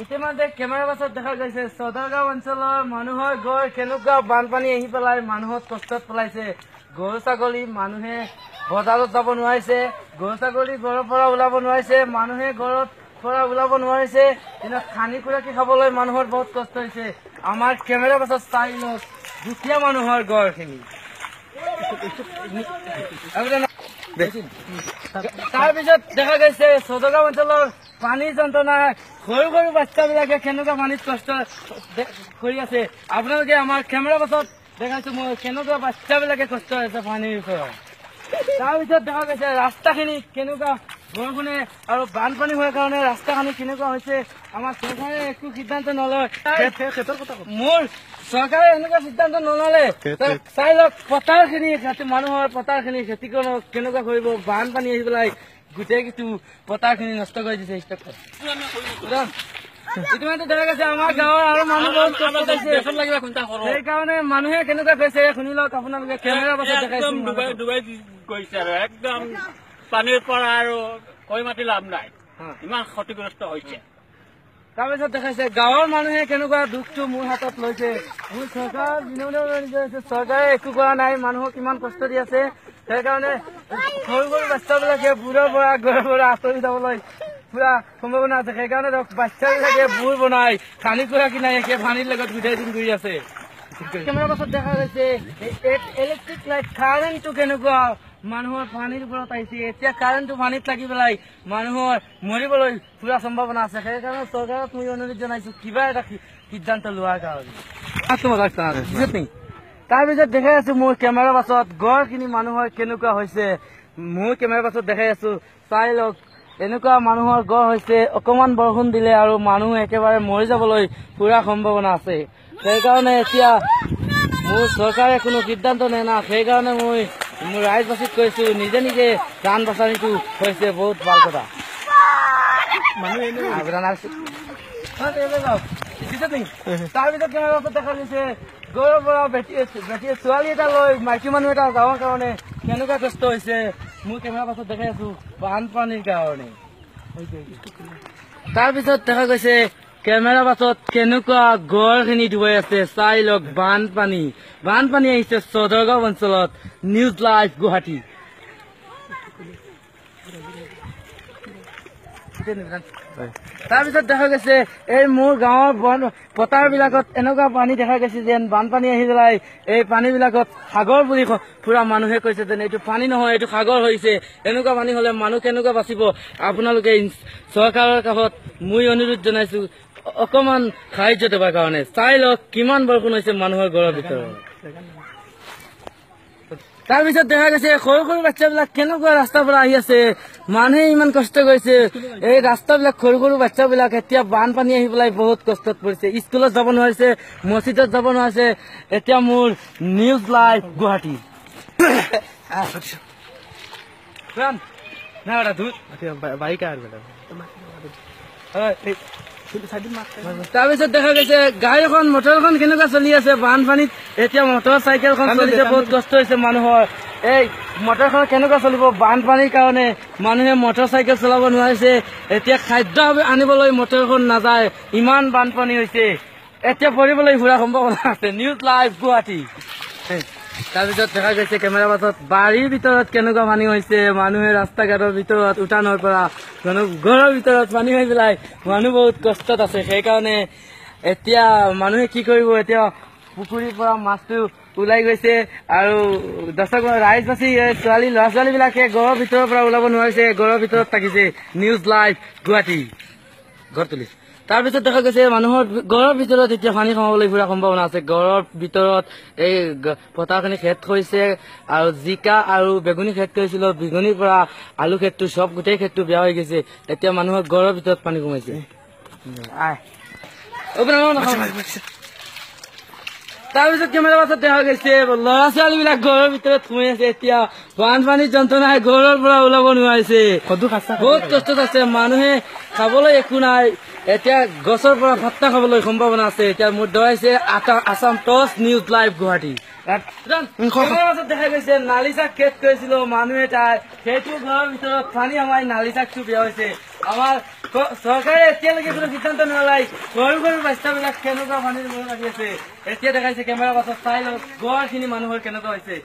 ইতিমধ্যে কেমেৰা বাছত দেখা গৈছে সদৰগাঁও অঞ্চলৰ মানুহৰ গড় কেনেকুৱা বানপানী আহি পেলাই মানুহক কষ্টত পেলাইছে। গৰু ছাগলী মানুহে বজাৰত যাব নোৱাৰিছে, গৰু ছাগলী ঘৰৰ পৰা ওলাব নোৱাৰিছে, মানুহে ঘৰত পৰা ওলাব নোৱাৰিছে। কিন্তু খানি খুৰাকি খাবলৈ মানুহৰ বহুত কষ্ট হৈছে। আমাৰ কেমেৰা বাছত চাই লওক দুখীয়া মানুহৰ গড়খিনি। তাৰপিছত দেখা গৈছে সদৰগাঁও অঞ্চলৰ পানীৰ যন্ত্ৰণা, সৰু সৰু বাচ্চাবিলাকে কেনেকুৱা পানীত কষ্ট কৰি আছে। আপোনালোকে আমাৰ কেমেৰা বাছত দেখাইছো মই কেনেকুৱা বাচ্চাবিলাকে কষ্ট হৈছে পানীৰ ওচৰত। তাৰপিছত দেখা গৈছে ৰাস্তাখিনি কেনেকুৱা বৰষুণে আৰু বানপানী হোৱাৰ কাৰণে ৰাস্তাখিনি কেনেকুৱা হৈছে। আমাৰ চৰকাৰে একো সিদ্ধান্ত নলয়। মোৰ চৰকাৰে এনেকুৱা সিদ্ধান্ত নললে চাই লওক পথাৰখিনি মানুহৰ পথাৰখিনি খেতি কেনেকুৱা কৰিব। বানপানী আহি পেলাই গোটেই কিছু পথাৰখিনি নষ্ট কৰি দিছে। ইতিমধ্যে দেখা গৈছে আমাৰ গাঁৱৰ আৰু মানুহ বহুত কষ্ট পাইছে। সেইকাৰণে মানুহে কেনেকুৱা কৈছে শুনি লওক আপোনালোকে কেমেৰা বাছত দেখাইছে। ডুবাই গৈছে আৰু একদম পানীৰ পৰা আৰু কৈ মাতি লাভ নাই, ইমান ক্ষতিগ্ৰস্ত হৈছে। তাৰপিছত দেখাইছে গাঁৱৰ মানুহে কেনেকুৱা দুখটো মোৰ হাতত লৈছে। মোৰ চৰকাৰে একো কৰা নাই, মানুহক কিমান কষ্ট দি আছে। সেইকাৰণে সৰু সৰু বাচ্চাবিলাকে বুঢ়ৰ পৰা ঘৰৰ পৰা আঁতৰি যাবলৈ পুৰা সম্ভাৱনা আছে। সেইকাৰণে বাচ্চাবিলাকে বুৰ বনাই খানি খুৰাকি নাই একে পানীৰ লগত গোটেই দিন ঘূৰি আছে। কেমেৰা পাছত দেখা গৈছে ইলেক্ট্ৰিক লাইট কাৰেণ্টটো কেনেকুৱা মানুহৰ পানীৰ ওপৰত আহিছে। এতিয়া কাৰেণ্টটো পানীত লাগি পেলাই মানুহৰ মৰিবলৈ পুৰা সম্ভাৱনা আছে। সেইকাৰণে চৰকাৰক মই অনুৰোধ জনাইছো কিবা এটা সিদ্ধান্ত লোৱাৰ কাৰণে। তাৰপিছত দেখাই আছো মোৰ কেমেৰা বাছত গড়খিনি মানুহৰ কেনেকুৱা হৈছে। মোৰ কেমেৰা বাছত দেখাই আছো চাই লওক এনেকুৱা মানুহৰ গড় হৈছে। অকমান বৰষুণ দিলে আৰু মানুহ একেবাৰে মৰি যাবলৈ পুৰা সম্ভাৱনা আছে। সেইকাৰণে এতিয়া মোৰ চৰকাৰে কোনো সিদ্ধান্ত নেনা। সেইকাৰণে মই মোৰ ৰাইজবাসীক কৈছো নিজে নিজে প্ৰাণ বচানীটো হৈছে বহুত ভাল কথা। তাৰপিছত কেমেৰা বাছত দেখা গৈছে গড়ৰ পৰা বেটিয়ে ছোৱালী এটা লৈ মাইকী মানুহ এটা যাবৰ কাৰণে কেনেকুৱা কষ্ট হৈছে। মোৰ কেমেৰা পাছত দেখাই আছো বানপানীৰ কাৰণে। তাৰপিছত দেখা গৈছে কেমেৰা পাছত কেনেকুৱা গড়খিনি ডুবাই আছে। চাই লওক বানপানী আহিছে সদৰগাঁও অঞ্চলত। News live Guwahati. তাৰপিছত দেখা গৈছে এই মোৰ গাঁৱৰ পথাৰ বিলাকত এনেকুৱা পানী দেখা গৈছে যেন বানপানী আহি পেলাই এই পানী বিলাকত সাগৰ বুলি পুৰা মানুহে কৈছে যেন এইটো পানী নহয় এইটো সাগৰ হৈছে। এনেকুৱা পানী হলে মানুহ কেনেকুৱা বাচিব। আপোনালোকে চৰকাৰৰ কাষত মই অনুৰোধ জনাইছো অকমান সাহায্য দিবৰ কাৰণে। চাই লওক কিমান বৰষুণ হৈছে মানুহৰ ঘৰৰ ভিতৰত। তাৰপিছত দেখা গৈছে সৰু সৰু বাচ্চাবিলাক কেনেকুৱা ৰাস্তাৰ পৰা আহি আছে। মানুহে ইমান কষ্ট কৰিছে। এই ৰাস্তাবিলাক সৰু সৰু বাচ্চাবিলাক এতিয়া বানপানী আহি পেলাই বহুত কষ্টত পৰিছে। স্কুলত যাব নোৱাৰিছে, মছজিদত যাব নোৱাৰিছে। এতিয়া মোৰ নিউজ লাইভ গুৱাহাটী। তাৰপিছত দেখা গৈছে গাড়ীখন মটৰখন কেনেকুৱা চলি আছে বানপানীত। এতিয়া মটৰ চাইকেলখন চলিছে বহুত কষ্ট হৈছে মানুহৰ। এই মটৰখন কেনেকুৱা চলিব বানপানীৰ কাৰণে মানুহে মটৰ চাইকেল চলাব নোৱাৰিছে। এতিয়া খাদ্য আনিবলৈ মটৰখন নাযায়, ইমান বানপানী হৈছে। এতিয়া পৰিবলৈ পুৰা সম্ভাৱনা আছে। News live Guwahati. তাৰপিছত দেখা গৈছে কেমেৰা পাছত বাৰীৰ ভিতৰত কেনেকুৱা পানী হৈছে। মানুহে ৰাস্তা ঘাটৰ ভিতৰত উঠানৰ পৰা ঘৰৰ ভিতৰত পানী হৈ পেলাই মানুহ বহুত কষ্টত আছে। সেইকাৰণে এতিয়া মানুহে কি কৰিব, এতিয়া পুখুৰীৰ পৰা মাছটো ওলাই গৈছে আৰু ৰাইজবাসী ছোৱালী ল'ৰা ছোৱালী বিলাকে ঘৰৰ ভিতৰৰ পৰা ওলাব নোৱাৰিছে, ঘৰৰ ভিতৰত থাকিছে। নিউজ লাইভ গুৱাহাটী ঘৰ তুলিছে। তাৰপিছত দেখা গৈছে মানুহৰ ঘৰৰ ভিতৰত এতিয়া পানী সোমাবলৈ পুৰা সম্ভাৱনা আছে। ঘৰৰ ভিতৰত এই পথাৰখিনি খেত হৈছে আৰু জিকা আৰু বেগুনী খেত কৰিছিল। বেগুনীৰ পৰা আলু খেতটো চব গোটেই খেতটো বেয়া হৈ গৈছে। এতিয়া মানুহৰ ঘৰৰ ভিতৰত পানী সোমাইছে। তাৰপিছত কেমেৰা পাছত দেখা গৈছে ল'ৰা ছোৱালী বিলাক ঘৰৰ ভিতৰত সোমাই আছে। এতিয়া বানপানীৰ যন্ত্ৰণাই ঘৰৰ পৰা ওলাব নোৱাৰিছে, বহুত কষ্টত আছে। মানুহে খাবলৈ একো নাই। এতিয়া গছৰ পৰা ভাত্তা খাবলৈ সম্ভাৱনা আছে। এতিয়া মোৰ দৰাইছে আছাম টছ নিউজ লাইভ গুৱাহাটী। দেখা গৈছে নালি শাক খেত কৰিছিলো মানুহে তাই সেইটো ঘৰৰ ভিতৰত পানী সোমাই নালি শাকটো বেয়া হৈছে। আমাৰ চৰকাৰে এতিয়ালৈকে কোনো সিদ্ধান্ত নলয় সৰু সৰু বাচ্চাবিলাক কেনেকুৱা পানীৰ মনত লাগি আছে এতিয়া দেখাইছে কেমেৰা পাছত চাই লওক গড়খিনি মানুহৰ কেনেকুৱা হৈছে